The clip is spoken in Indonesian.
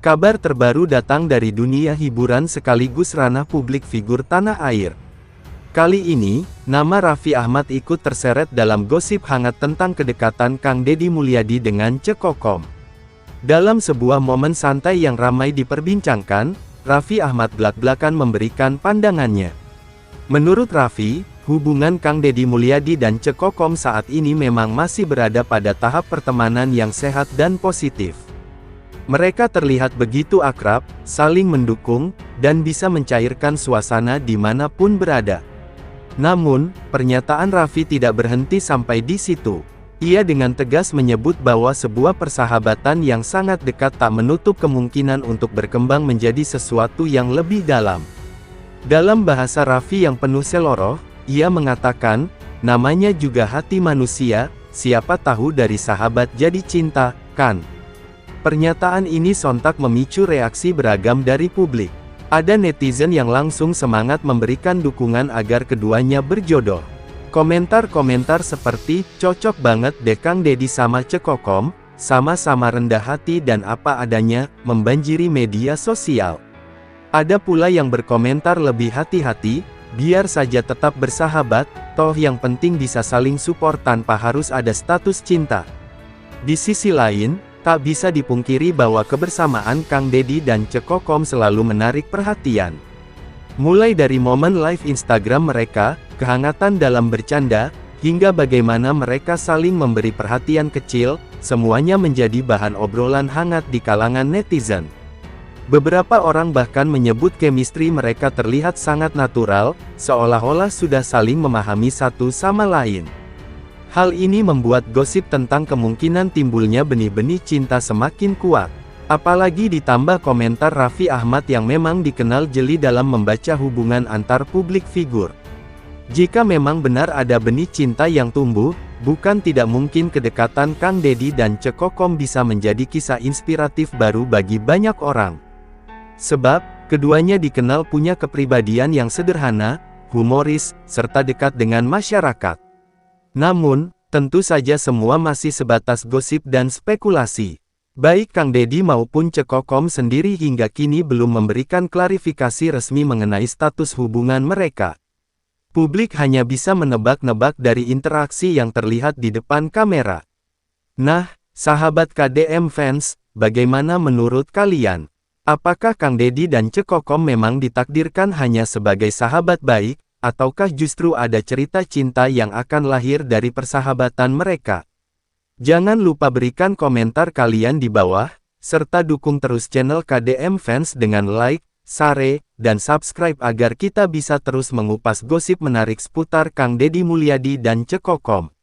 Kabar terbaru datang dari dunia hiburan sekaligus ranah publik figur tanah air. Kali ini, nama Raffi Ahmad ikut terseret dalam gosip hangat tentang kedekatan Kang Deddy Mulyadi dengan Cek Kokom. Dalam sebuah momen santai yang ramai diperbincangkan, Raffi Ahmad belak-belakan memberikan pandangannya. Menurut Raffi, hubungan Kang Deddy Mulyadi dan Cek Kokom saat ini memang masih berada pada tahap pertemanan yang sehat dan positif. Mereka terlihat begitu akrab, saling mendukung, dan bisa mencairkan suasana dimanapun berada. Namun, pernyataan Raffi tidak berhenti sampai di situ. Ia dengan tegas menyebut bahwa sebuah persahabatan yang sangat dekat tak menutup kemungkinan untuk berkembang menjadi sesuatu yang lebih dalam. Dalam bahasa Raffi yang penuh seloroh, ia mengatakan, namanya juga hati manusia, siapa tahu dari sahabat jadi cinta, kan? Pernyataan ini sontak memicu reaksi beragam dari publik. Ada netizen yang langsung semangat memberikan dukungan agar keduanya berjodoh. Komentar-komentar seperti, cocok banget deh Kang Deddy sama Cek Kokom, sama-sama rendah hati dan apa adanya, membanjiri media sosial. Ada pula yang berkomentar lebih hati-hati, biar saja tetap bersahabat, toh yang penting bisa saling support tanpa harus ada status cinta. Di sisi lain, tak bisa dipungkiri bahwa kebersamaan Kang Deddy dan Cek Kokom selalu menarik perhatian. Mulai dari momen live Instagram mereka, kehangatan dalam bercanda, hingga bagaimana mereka saling memberi perhatian kecil, semuanya menjadi bahan obrolan hangat di kalangan netizen. Beberapa orang bahkan menyebut chemistry mereka terlihat sangat natural, seolah-olah sudah saling memahami satu sama lain. Hal ini membuat gosip tentang kemungkinan timbulnya benih-benih cinta semakin kuat. Apalagi ditambah komentar Raffi Ahmad yang memang dikenal jeli dalam membaca hubungan antar publik figur. Jika memang benar ada benih cinta yang tumbuh, bukan tidak mungkin kedekatan Kang Deddy dan Cek Kokom bisa menjadi kisah inspiratif baru bagi banyak orang. Sebab, keduanya dikenal punya kepribadian yang sederhana, humoris, serta dekat dengan masyarakat. Namun, tentu saja semua masih sebatas gosip dan spekulasi. Baik Kang Deddy maupun Cek Kokom sendiri hingga kini belum memberikan klarifikasi resmi mengenai status hubungan mereka. Publik hanya bisa menebak-nebak dari interaksi yang terlihat di depan kamera. Nah, sahabat KDM fans, bagaimana menurut kalian? Apakah Kang Deddy dan Cek Kokom memang ditakdirkan hanya sebagai sahabat baik? Ataukah justru ada cerita cinta yang akan lahir dari persahabatan mereka? Jangan lupa berikan komentar kalian di bawah, serta dukung terus channel KDM Fans dengan like, share, dan subscribe agar kita bisa terus mengupas gosip menarik seputar Kang Deddy Mulyadi dan Cek Kokom.